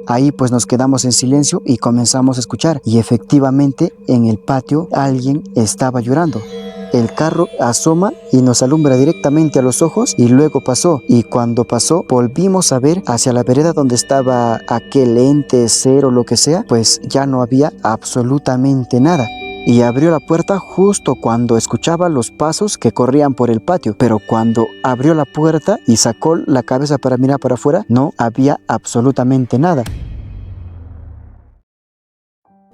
Ahí pues nos quedamos en silencio y comenzamos a escuchar, y efectivamente en el patio alguien estaba llorando. El carro asoma y nos alumbra directamente a los ojos y luego pasó. Y cuando pasó volvimos a ver hacia la vereda donde estaba aquel ente, ser o lo que sea, pues ya no había absolutamente nada. Y abrió la puerta justo cuando escuchaba los pasos que corrían por el patio. Pero cuando abrió la puerta y sacó la cabeza para mirar para afuera, no había absolutamente nada.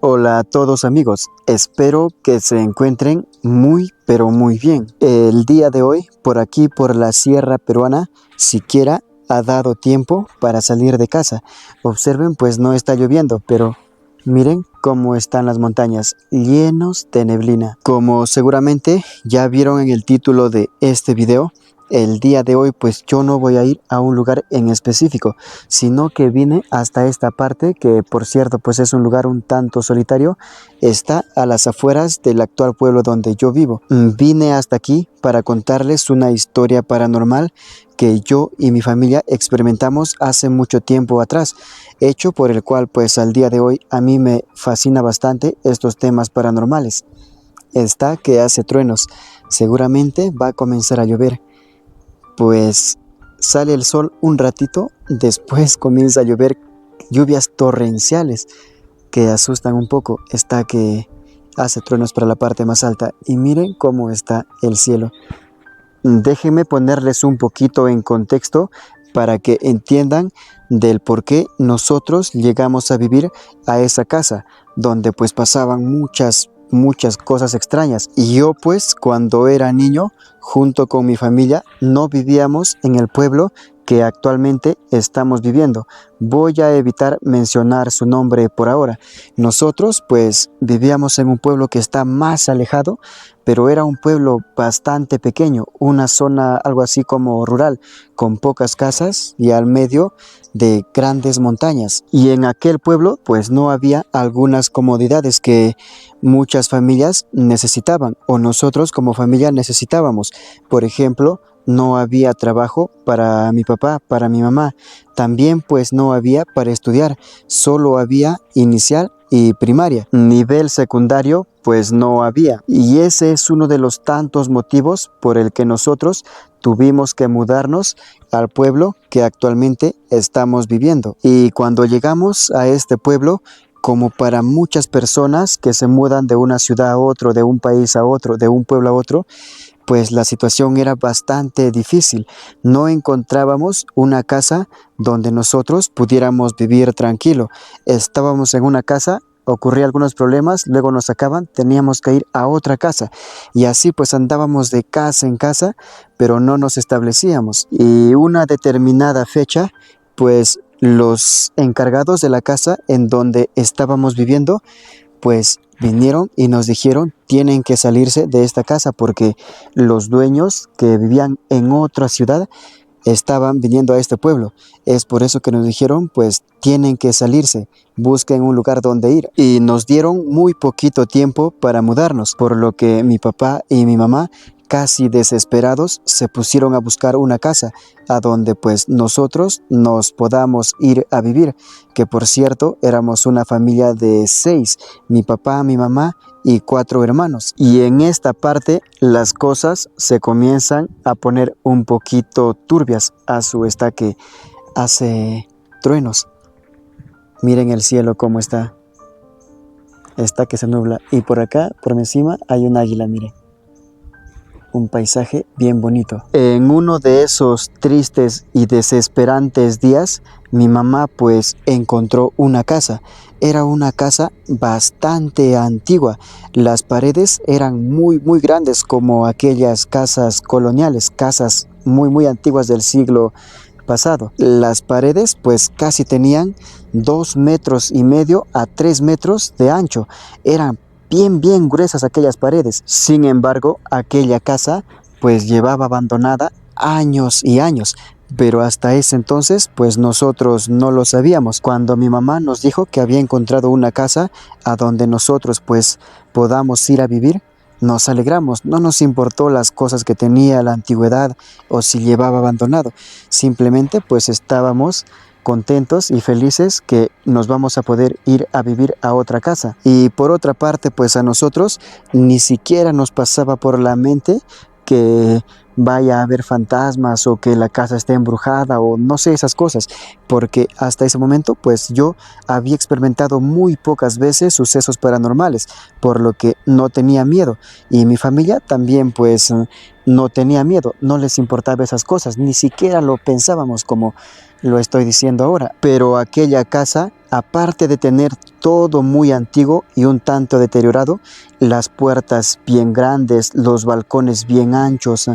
Hola a todos amigos, espero que se encuentren muy pero muy bien. El día de hoy, por aquí por la sierra peruana, siquiera ha dado tiempo para salir de casa. Observen, pues no está lloviendo, pero miren cómo están las montañas, llenos de neblina. Como seguramente ya vieron en el título de este video, el día de hoy pues yo no voy a ir a un lugar en específico, sino que vine hasta esta parte, que por cierto pues es un lugar un tanto solitario. Está a las afueras del actual pueblo donde yo vivo. Vine hasta aquí para contarles una historia paranormal que yo y mi familia experimentamos hace mucho tiempo atrás, hecho por el cual pues al día de hoy a mí me fascina bastante estos temas paranormales. Está que hace truenos, seguramente va a comenzar a llover. Pues sale el sol un ratito, después comienza a llover lluvias torrenciales que asustan un poco. Está que hace truenos para la parte más alta y miren cómo está el cielo. Déjenme ponerles un poquito en contexto para que entiendan del por qué nosotros llegamos a vivir a esa casa, donde pues pasaban muchas cosas extrañas. Y yo pues cuando era niño, junto con mi familia, no vivíamos en el pueblo que actualmente estamos viviendo. Voy a evitar mencionar su nombre por ahora. Nosotros pues vivíamos en un pueblo que está más alejado, pero era un pueblo bastante pequeño, una zona algo así como rural, con pocas casas y al medio de grandes montañas. Y en aquel pueblo pues no había algunas comodidades que muchas familias necesitaban, o nosotros como familia necesitábamos. Por ejemplo, no había trabajo para mi papá, para mi mamá. También pues no había para estudiar, solo había inicial y primaria. Nivel secundario pues no había. Y ese es uno de los tantos motivos por el que nosotros tuvimos que mudarnos al pueblo que actualmente estamos viviendo. Y cuando llegamos a este pueblo, como para muchas personas que se mudan de una ciudad a otro, de un país a otro, de un pueblo a otro, pues la situación era bastante difícil. No encontrábamos una casa donde nosotros pudiéramos vivir tranquilo. Estábamos en una casa, ocurría algunos problemas, luego nos sacaban, teníamos que ir a otra casa. Y así pues andábamos de casa en casa, pero no nos establecíamos. Y una determinada fecha, pues los encargados de la casa en donde estábamos viviendo, pues vinieron y nos dijeron: tienen que salirse de esta casa porque los dueños que vivían en otra ciudad estaban viniendo a este pueblo. Es por eso que nos dijeron, pues tienen que salirse, busquen un lugar donde ir. Y nos dieron muy poquito tiempo para mudarnos, por lo que mi papá y mi mamá, casi desesperados, se pusieron a buscar una casa a donde pues nosotros nos podamos ir a vivir, que por cierto éramos una familia de 6, mi papá, mi mamá y 4 hermanos. Y en esta parte las cosas se comienzan a poner un poquito turbias. Está que hace truenos. Miren el cielo cómo está. Está que se nubla. Y por acá, por encima, hay un águila, miren. Un paisaje bien bonito. En uno de esos tristes y desesperantes días, mi mamá pues encontró una casa. Era una casa bastante antigua. Las paredes eran muy grandes, como aquellas casas coloniales, casas muy antiguas del siglo pasado. Las paredes pues casi tenían 2,5 metros a 3 metros de ancho. Eran bien gruesas aquellas paredes. Sin embargo, aquella casa pues llevaba abandonada años y años. Pero hasta ese entonces pues nosotros no lo sabíamos. Cuando mi mamá nos dijo que había encontrado una casa a donde nosotros pues podamos ir a vivir, nos alegramos. No nos importó las cosas que tenía, la antigüedad o si llevaba abandonado. Simplemente pues estábamos contentos y felices que nos vamos a poder ir a vivir a otra casa. Y por otra parte, pues a nosotros ni siquiera nos pasaba por la mente que vaya a haber fantasmas o que la casa esté embrujada o no sé, esas cosas, porque hasta ese momento pues yo había experimentado muy pocas veces sucesos paranormales, por lo que no tenía miedo, y mi familia también pues no tenía miedo, no les importaba esas cosas, ni siquiera lo pensábamos como lo estoy diciendo ahora. Pero aquella casa, aparte de tener todo muy antiguo y un tanto deteriorado, las puertas bien grandes, los balcones bien anchos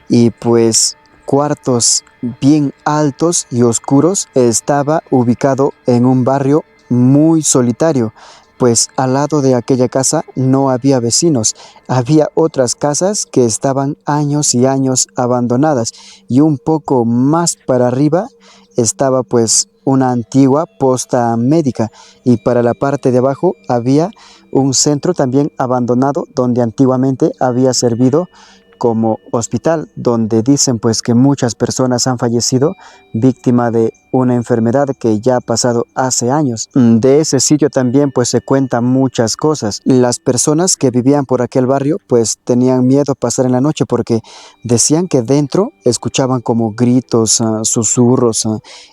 y pues cuartos bien altos y oscuros, estaba ubicado en un barrio muy solitario, pues al lado de aquella casa no había vecinos, había otras casas que estaban años y años abandonadas, y un poco más para arriba estaba pues una antigua posta médica, y para la parte de abajo había un centro también abandonado donde antiguamente había servido como hospital, donde dicen pues que muchas personas han fallecido víctima de una enfermedad que ya ha pasado hace años. De ese sitio también pues se cuentan muchas cosas. Las personas que vivían por aquel barrio pues tenían miedo pasar en la noche porque decían que dentro escuchaban como gritos, susurros,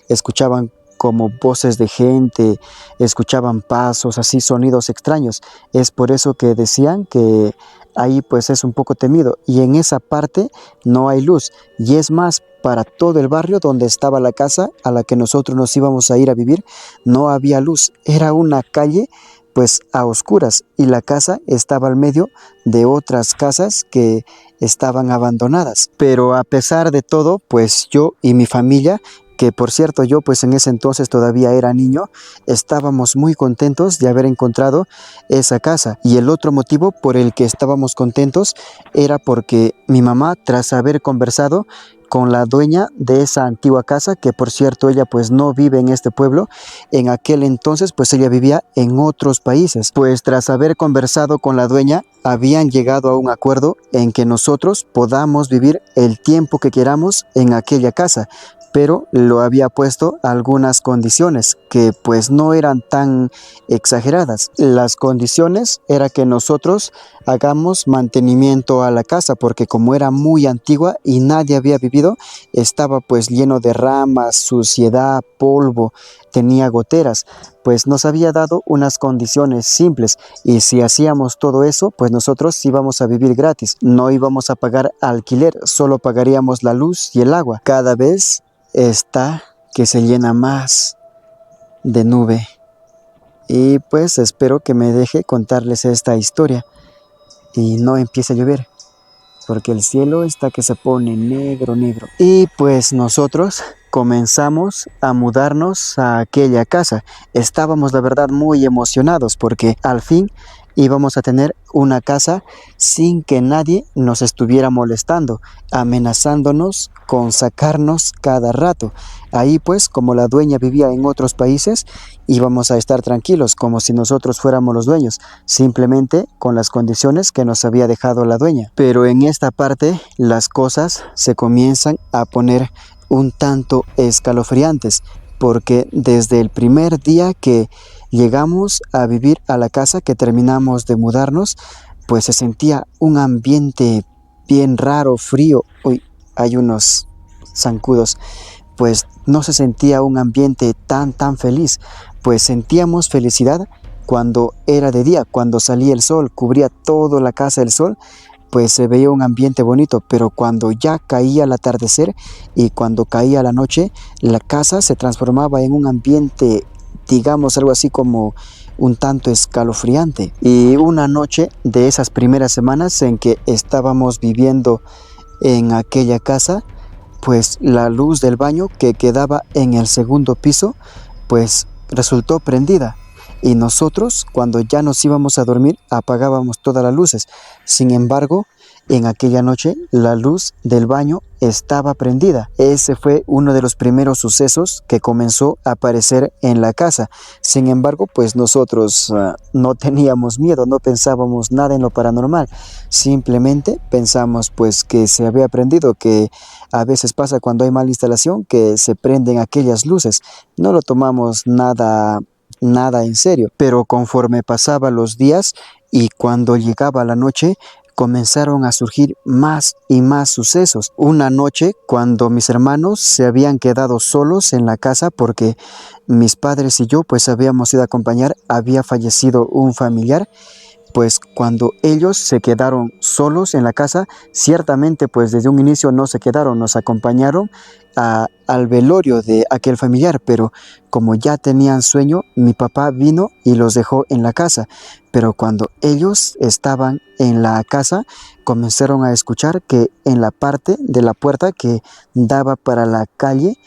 escuchaban como voces de gente, escuchaban pasos, así sonidos extraños. Es por eso que decían que ahí pues es un poco temido, y en esa parte no hay luz, y es más, para todo el barrio donde estaba la casa a la que nosotros nos íbamos a ir a vivir, no había luz, era una calle pues a oscuras, y la casa estaba al medio de otras casas que estaban abandonadas. Pero a pesar de todo, pues yo y mi familia, que por cierto yo pues en ese entonces todavía era niño, estábamos muy contentos de haber encontrado esa casa. Y el otro motivo por el que estábamos contentos era porque mi mamá, tras haber conversado con la dueña de esa antigua casa, que por cierto ella pues no vive en este pueblo, en aquel entonces pues ella vivía en otros países, pues tras haber conversado con la dueña habían llegado a un acuerdo en que nosotros podamos vivir el tiempo que queramos en aquella casa, pero lo había puesto algunas condiciones que pues no eran tan exageradas. Las condiciones era que nosotros hagamos mantenimiento a la casa, porque como era muy antigua y nadie había vivido, estaba pues lleno de ramas, suciedad, polvo, tenía goteras. Pues nos había dado unas condiciones simples, y si hacíamos todo eso, pues nosotros íbamos a vivir gratis, no íbamos a pagar alquiler, solo pagaríamos la luz y el agua. Cada vez está que se llena más de nube, y pues espero que me deje contarles esta historia y no empiece a llover, porque el cielo está que se pone negro, negro. Y pues nosotros comenzamos a mudarnos a aquella casa. Estábamos la verdad muy emocionados porque al fin íbamos a tener una casa sin que nadie nos estuviera molestando, amenazándonos con sacarnos cada rato. Ahí pues, como la dueña vivía en otros países, íbamos a estar tranquilos como si nosotros fuéramos los dueños, simplemente con las condiciones que nos había dejado la dueña. Pero en esta parte las cosas se comienzan a poner un tanto escalofriantes, porque desde el primer día que llegamos a vivir a la casa, que terminamos de mudarnos, pues se sentía un ambiente bien raro, frío. Uy, hay unos zancudos. Pues no se sentía un ambiente tan feliz, pues sentíamos felicidad cuando era de día, cuando salía el sol, cubría toda la casa el sol, pues se veía un ambiente bonito. Pero cuando ya caía el atardecer y cuando caía la noche, la casa se transformaba en un ambiente, digamos algo así como un tanto escalofriante. Y una noche de esas primeras semanas en que estábamos viviendo en aquella casa, pues la luz del baño que quedaba en el segundo piso pues resultó prendida, y nosotros cuando ya nos íbamos a dormir apagábamos todas las luces. Sin embargo, en aquella noche la luz del baño estaba prendida. Ese fue uno de los primeros sucesos que comenzó a aparecer en la casa. Sin embargo, pues nosotros no teníamos miedo, no pensábamos nada en lo paranormal. Simplemente pensamos pues que se había prendido, que a veces pasa cuando hay mala instalación, que se prenden aquellas luces. No lo tomamos nada en serio, pero conforme pasaban los días y cuando llegaba la noche, comenzaron a surgir más y más sucesos. Una noche, cuando mis hermanos se habían quedado solos en la casa porque mis padres y yo pues habíamos ido a acompañar, había fallecido un familiar, pues cuando ellos se quedaron solos en la casa, ciertamente pues desde un inicio no se quedaron, nos acompañaron al velorio de aquel familiar, pero como ya tenían sueño, mi papá vino y los dejó en la casa. Pero cuando ellos estaban en la casa, comenzaron a escuchar que en la parte de la puerta que daba para la calle,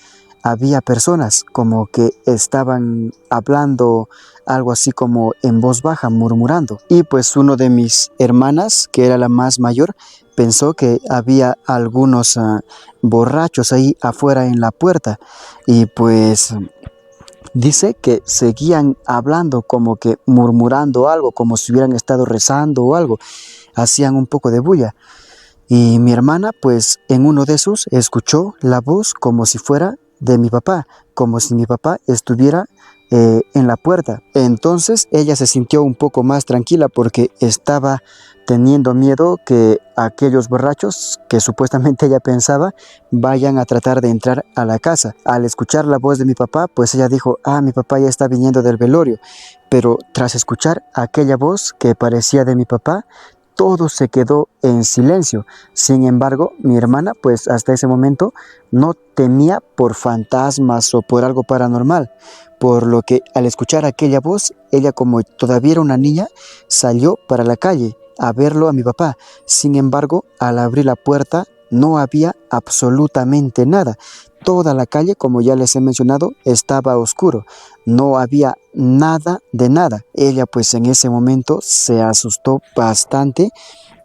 había personas como que estaban hablando algo así como en voz baja, murmurando. Y pues uno de mis hermanas, que era la más mayor, pensó que había algunos borrachos ahí afuera en la puerta. Y pues dice que seguían hablando, como que murmurando algo, como si hubieran estado rezando o algo. Hacían un poco de bulla. Y mi hermana, pues en uno de esos, escuchó la voz como si fuera de mi papá, como si mi papá estuviera en la puerta. Entonces ella se sintió un poco más tranquila porque estaba teniendo miedo que aquellos borrachos, que supuestamente ella pensaba, vayan a tratar de entrar a la casa. Al escuchar la voz de mi papá, pues ella dijo, mi papá ya está viniendo del velorio. Pero tras escuchar aquella voz que parecía de mi papá, todo se quedó en silencio. Sin embargo, mi hermana, pues hasta ese momento no temía por fantasmas o por algo paranormal, por lo que al escuchar aquella voz, ella como todavía era una niña, salió para la calle a verlo a mi papá. Sin embargo, al abrir la puerta no había absolutamente nada. Toda la calle, como ya les he mencionado, estaba oscuro. No había nada de nada. Ella pues en ese momento se asustó bastante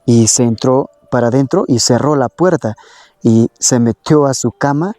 y se entró para adentro y cerró la puerta y se metió a su cama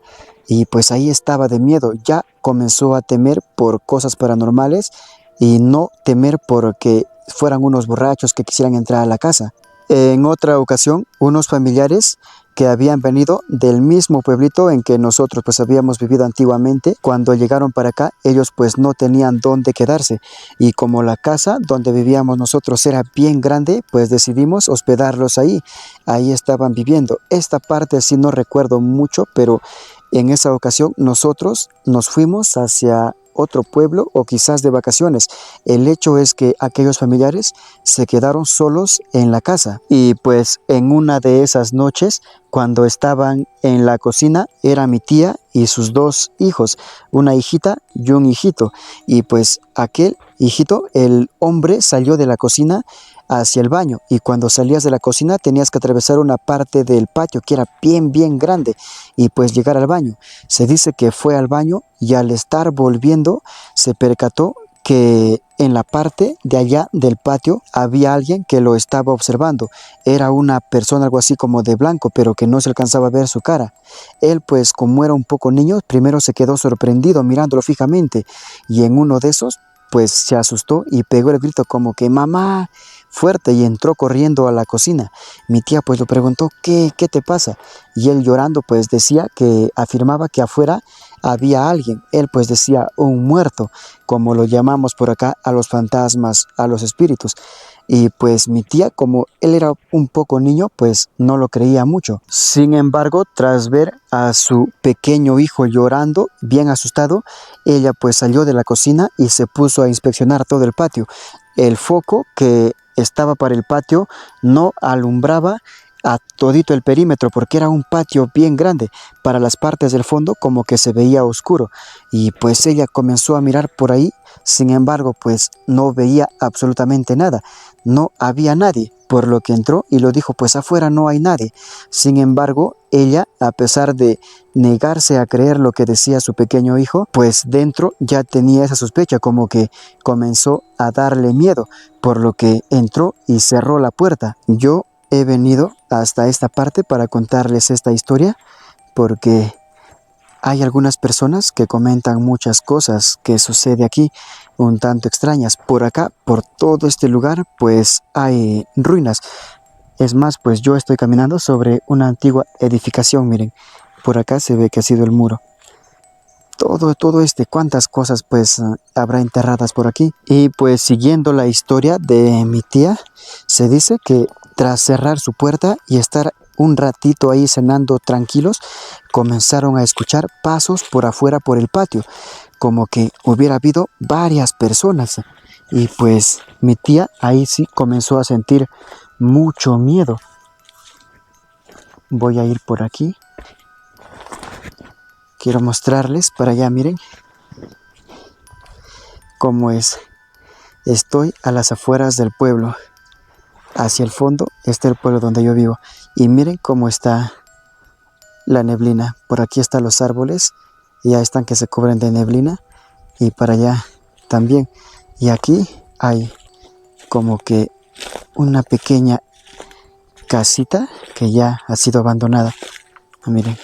y pues ahí estaba de miedo. Ya comenzó a temer por cosas paranormales y no temer porque fueran unos borrachos que quisieran entrar a la casa. En otra ocasión, unos familiares que habían venido del mismo pueblito en que nosotros pues habíamos vivido antiguamente, cuando llegaron para acá, ellos pues no tenían dónde quedarse y como la casa donde vivíamos nosotros era bien grande, pues decidimos hospedarlos ahí. Ahí estaban viviendo. Esta parte sí no recuerdo mucho, pero en esa ocasión nosotros nos fuimos hacia otro pueblo o quizás de vacaciones. El hecho es que aquellos familiares se quedaron solos en la casa y pues en una de esas noches, cuando estaban en la cocina, era mi tía y sus dos hijos, una hijita y un hijito, y pues aquel hijito, el hombre, salió de la cocina hacia el baño y cuando salías de la cocina tenías que atravesar una parte del patio que era bien grande y pues llegar al baño. Se dice que fue al baño y al estar volviendo se percató que en la parte de allá del patio había alguien que lo estaba observando. Era una persona algo así como de blanco, pero que no se alcanzaba a ver su cara. Él pues como era un poco niño, primero se quedó sorprendido mirándolo fijamente y en uno de esos pues se asustó y pegó el grito como que mamá fuerte y entró corriendo a la cocina. Mi tía pues le preguntó ¿qué te pasa? Y él llorando pues decía que afirmaba que afuera había alguien. Él pues decía un muerto, como lo llamamos por acá a los fantasmas, a los espíritus. Y pues mi tía, como él era un poco niño, pues no lo creía mucho. Sin embargo, tras ver a su pequeño hijo llorando, bien asustado, ella pues salió de la cocina y se puso a inspeccionar todo el patio. El foco que estaba para el patio no alumbraba a todito el perímetro porque era un patio bien grande. Para las partes del fondo como que se veía oscuro y pues ella comenzó a mirar por ahí. Sin embargo, pues no veía absolutamente nada, no había nadie, por lo que entró y lo dijo, pues afuera no hay nadie. Sin embargo, ella, a pesar de negarse a creer lo que decía su pequeño hijo, pues dentro ya tenía esa sospecha, como que comenzó a darle miedo, por lo que entró y cerró la puerta. Yo he venido hasta esta parte para contarles esta historia porque hay algunas personas que comentan muchas cosas que sucede aquí, un tanto extrañas. Por acá, por todo este lugar, pues hay ruinas. Es más, pues yo estoy caminando sobre una antigua edificación, miren. Por acá se ve que ha sido el muro. Todo cuántas cosas pues habrá enterradas por aquí. Y pues siguiendo la historia de mi tía, se dice que tras cerrar su puerta y estar un ratito ahí cenando tranquilos, comenzaron a escuchar pasos por afuera por el patio, como que hubiera habido varias personas. Y pues mi tía ahí sí comenzó a sentir mucho miedo. Voy a ir por aquí. Quiero mostrarles para allá, miren cómo es. Estoy a las afueras del pueblo. Hacia el fondo está el pueblo donde yo vivo. Y miren cómo está la neblina. Por aquí están los árboles. Ya están que se cubren de neblina. Y para allá también. Y aquí hay como que una pequeña casita que ya ha sido abandonada. Miren.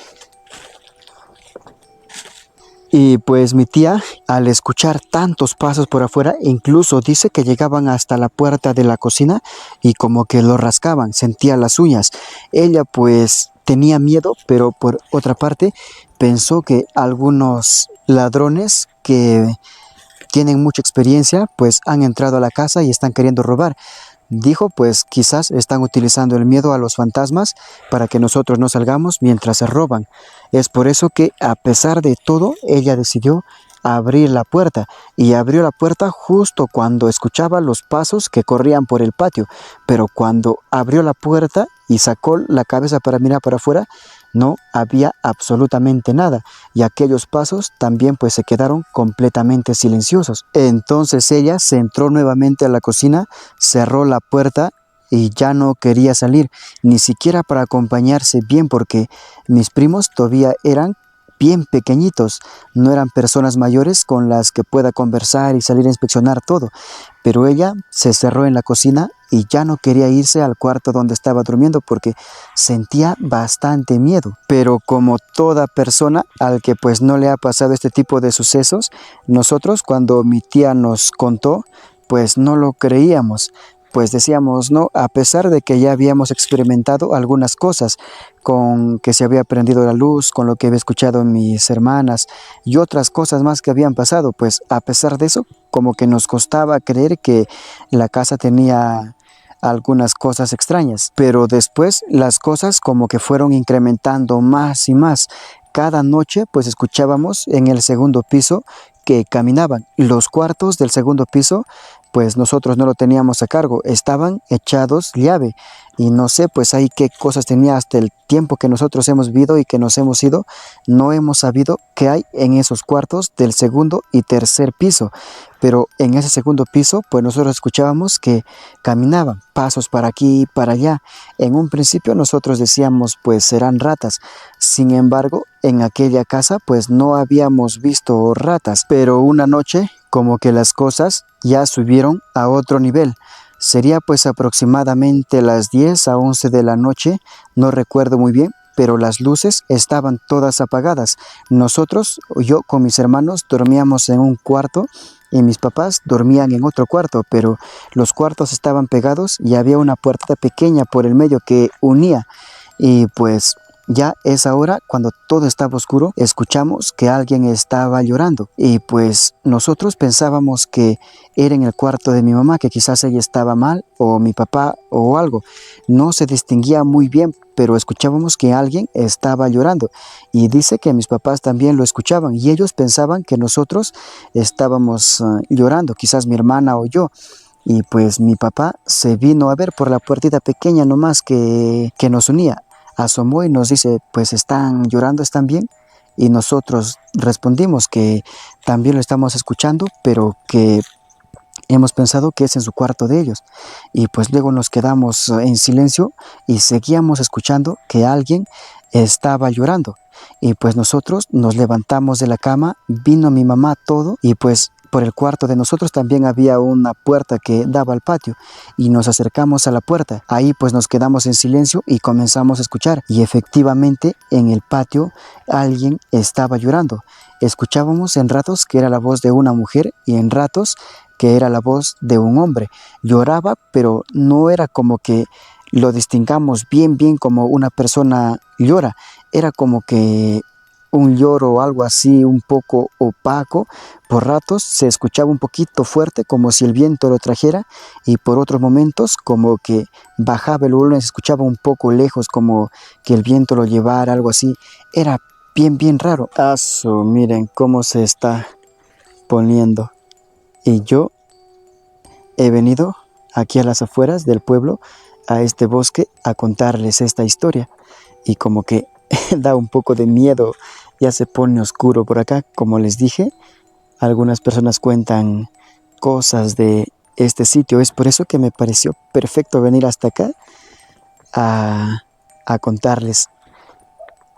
Y pues mi tía, al escuchar tantos pasos por afuera, incluso dice que llegaban hasta la puerta de la cocina y como que lo rascaban, sentía las uñas. Ella pues tenía miedo, pero por otra parte pensó que algunos ladrones que tienen mucha experiencia pues han entrado a la casa y están queriendo robar. Dijo, pues quizás están utilizando el miedo a los fantasmas para que nosotros no salgamos mientras se roban. Es por eso que a pesar de todo, ella decidió abrir la puerta y abrió la puerta justo cuando escuchaba los pasos que corrían por el patio. Pero cuando abrió la puerta y sacó la cabeza para mirar para afuera, no había absolutamente nada y aquellos pasos también pues se quedaron completamente silenciosos. Entonces ella se entró nuevamente a la cocina, cerró la puerta y ya no quería salir, ni siquiera para acompañarse bien porque mis primos todavía eran bien pequeñitos, no eran personas mayores con las que pueda conversar y salir a inspeccionar todo, pero ella se cerró en la cocina y ya no quería irse al cuarto donde estaba durmiendo porque sentía bastante miedo. Pero como toda persona al que pues no le ha pasado este tipo de sucesos, nosotros cuando mi tía nos contó, pues no lo creíamos. Pues decíamos, no, a pesar de que ya habíamos experimentado algunas cosas, con que se había prendido la luz, con lo que había escuchado mis hermanas y otras cosas más que habían pasado, pues a pesar de eso, como que nos costaba creer que la casa tenía algunas cosas extrañas, pero después las cosas como que fueron incrementando más y más. Cada noche pues escuchábamos en el segundo piso que caminaban. Los cuartos del segundo piso pues nosotros no lo teníamos a cargo, estaban echados llave y no sé pues ahí qué cosas tenía hasta el tiempo que nosotros hemos vivido y que nos hemos ido, no hemos sabido qué hay en esos cuartos del segundo y tercer piso, pero en ese segundo piso pues nosotros escuchábamos que caminaban pasos para aquí y para allá. En un principio nosotros decíamos pues serán ratas, sin embargo en aquella casa pues no habíamos visto ratas, pero una noche como que las cosas ya subieron a otro nivel. Sería pues aproximadamente las 10 a 11 de la noche, no recuerdo muy bien, pero las luces estaban todas apagadas. Nosotros, yo con mis hermanos, dormíamos en un cuarto y mis papás dormían en otro cuarto, pero los cuartos estaban pegados y había una puerta pequeña por el medio que unía. Y pues ya esa hora, cuando todo estaba oscuro, escuchamos que alguien estaba llorando y pues nosotros pensábamos que era en el cuarto de mi mamá, que quizás ella estaba mal o mi papá o algo. No se distinguía muy bien, pero escuchábamos que alguien estaba llorando y dice que mis papás también lo escuchaban y ellos pensaban que nosotros estábamos llorando, quizás mi hermana o yo. Y pues mi papá se vino a ver por la puertita pequeña nomás que nos unía. Asomó y nos dice, pues están llorando, ¿están bien? Y nosotros respondimos que también lo estamos escuchando, pero que hemos pensado que es en su cuarto de ellos. Y pues luego nos quedamos en silencio y seguíamos escuchando que alguien estaba llorando. Y pues nosotros nos levantamos de la cama, vino mi mamá todo y pues por el cuarto de nosotros también había una puerta que daba al patio y nos acercamos a la puerta. Ahí pues nos quedamos en silencio y comenzamos a escuchar, y efectivamente en el patio alguien estaba llorando. Escuchábamos en ratos que era la voz de una mujer y en ratos que era la voz de un hombre. Lloraba, pero no era como que lo distingamos bien como una persona llora. Era como que un lloro o algo así un poco opaco. Por ratos se escuchaba un poquito fuerte, como si el viento lo trajera, y por otros momentos como que bajaba el volumen, se escuchaba un poco lejos, como que el viento lo llevara, algo así. Era bien raro. Miren cómo se está poniendo. Y yo he venido aquí a las afueras del pueblo, a este bosque, a contarles esta historia. Y como que da un poco de miedo, ya se pone oscuro por acá. Como les dije, algunas personas cuentan cosas de este sitio. Es por eso que me pareció perfecto venir hasta acá a contarles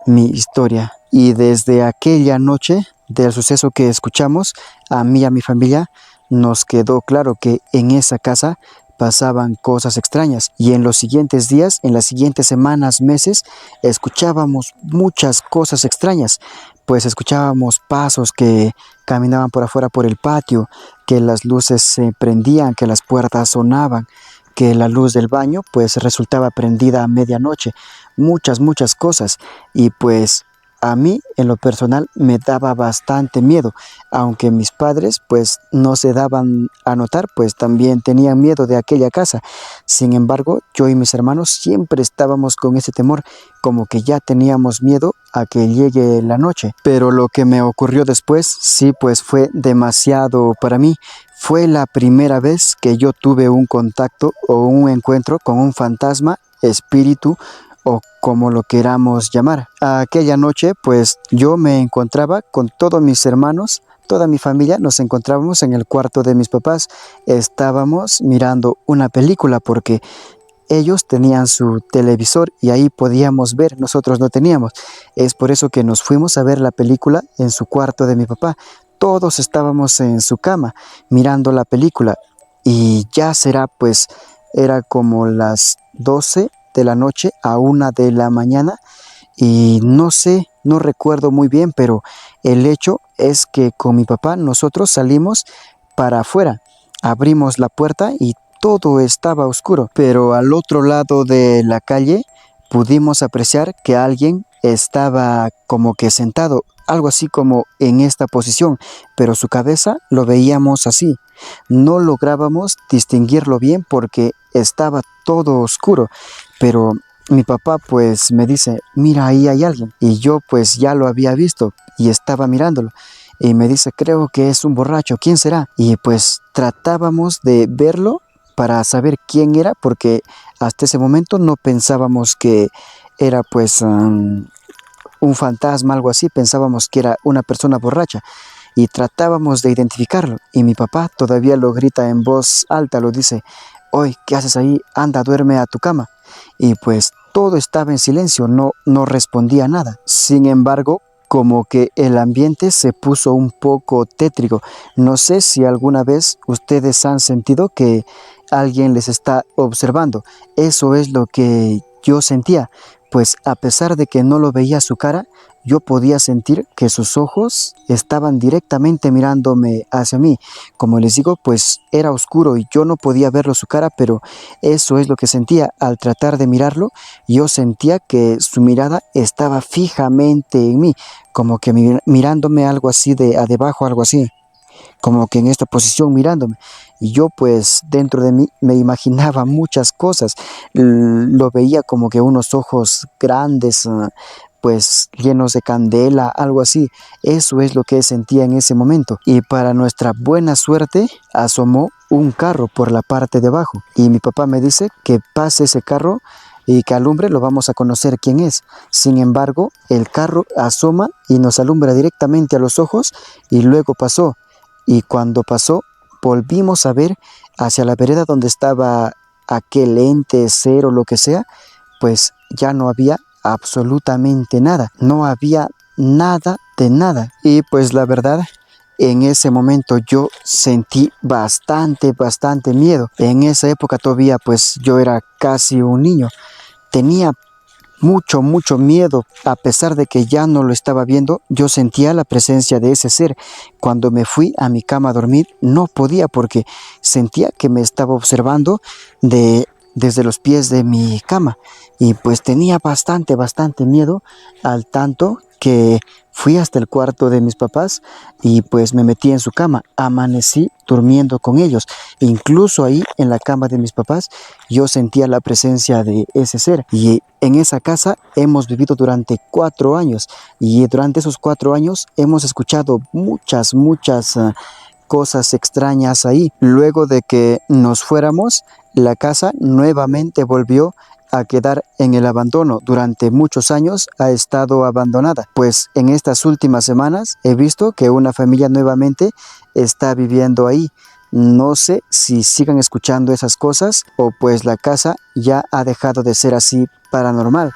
mi historia. Y desde aquella noche del suceso que escuchamos, a mí y a mi familia nos quedó claro que en esa casa pasaban cosas extrañas, y en los siguientes días, en las siguientes semanas, meses, escuchábamos muchas cosas extrañas. Pues escuchábamos pasos que caminaban por afuera por el patio, que las luces se prendían, que las puertas sonaban, que la luz del baño pues resultaba prendida a medianoche. Muchas cosas. Y pues a mí en lo personal me daba bastante miedo, aunque mis padres pues no se daban a notar, pues también tenían miedo de aquella casa. Sin embargo, yo y mis hermanos siempre estábamos con ese temor, como que ya teníamos miedo a que llegue la noche. Pero lo que me ocurrió después, sí, pues fue demasiado para mí. Fue la primera vez que yo tuve un contacto o un encuentro con un fantasma, espíritu o como lo queramos llamar. Aquella noche pues yo me encontraba con todos mis hermanos, toda mi familia, nos encontrábamos en el cuarto de mis papás. Estábamos mirando una película porque ellos tenían su televisor y ahí podíamos ver, nosotros no teníamos. Es por eso que nos fuimos a ver la película en su cuarto de mi papá. Todos estábamos en su cama mirando la película, y ya será pues, era como las 12 de la noche a 1 de la mañana, y no sé, no recuerdo muy bien, pero el hecho es que con mi papá nosotros salimos para afuera, abrimos la puerta y todo estaba oscuro, pero al otro lado de la calle pudimos apreciar que alguien estaba como que sentado, algo así como en esta posición, pero su cabeza lo veíamos así. No lográbamos distinguirlo bien porque estaba todo oscuro, pero mi papá pues me dice, mira, ahí hay alguien. Y yo pues ya lo había visto y estaba mirándolo. Y me dice, creo que es un borracho, ¿quién será? Y pues tratábamos de verlo para saber quién era, porque hasta ese momento no pensábamos que era pues un fantasma, algo así. Pensábamos que era una persona borracha y tratábamos de identificarlo. Y mi papá todavía lo grita en voz alta, lo dice, oye, ¿qué haces ahí? Anda, duerme a tu cama. Y pues todo estaba en silencio, no respondía nada. Sin embargo, como que el ambiente se puso un poco tétrico. No sé si alguna vez ustedes han sentido que alguien les está observando. Eso es lo que yo sentía, pues a pesar de que no lo veía su cara, yo podía sentir que sus ojos estaban directamente mirándome hacia mí. Como les digo, pues era oscuro y yo no podía verlo su cara, pero eso es lo que sentía. Al tratar de mirarlo, yo sentía que su mirada estaba fijamente en mí, como que mirándome algo así de a debajo, algo así, como que en esta posición mirándome. Y yo pues dentro de mí me imaginaba muchas cosas. Lo veía como que unos ojos grandes, pues llenos de candela, algo así. Eso es lo que sentía en ese momento. Y para nuestra buena suerte asomó un carro por la parte de abajo, y mi papá me dice que pase ese carro y que alumbre, lo vamos a conocer quién es. Sin embargo, el carro asoma y nos alumbra directamente a los ojos, y luego pasó. Y cuando pasó, volvimos a ver hacia la vereda donde estaba aquel ente, ser o lo que sea, pues ya no había absolutamente nada. No había nada de nada. Y pues la verdad En ese momento yo sentí bastante miedo. En esa época todavía pues yo era casi un niño. Tenía mucho miedo. A pesar de que ya no lo estaba viendo, yo sentía la presencia de ese ser. Cuando me fui a mi cama a dormir, no podía porque sentía que me estaba observando desde los pies de mi cama. Y pues tenía bastante miedo, al tanto que fui hasta el cuarto de mis papás y pues me metí en su cama. Amanecí durmiendo con ellos. Incluso ahí en la cama de mis papás yo sentía la presencia de ese ser. Y en esa casa hemos vivido durante 4 años. Y durante esos 4 años hemos escuchado muchas cosas extrañas ahí. Luego de que nos fuéramos, la casa nuevamente volvió a quedar en el abandono. Durante muchos años ha estado abandonada. Pues en estas últimas semanas he visto que una familia nuevamente está viviendo ahí. No sé si sigan escuchando esas cosas o pues la casa ya ha dejado de ser así paranormal.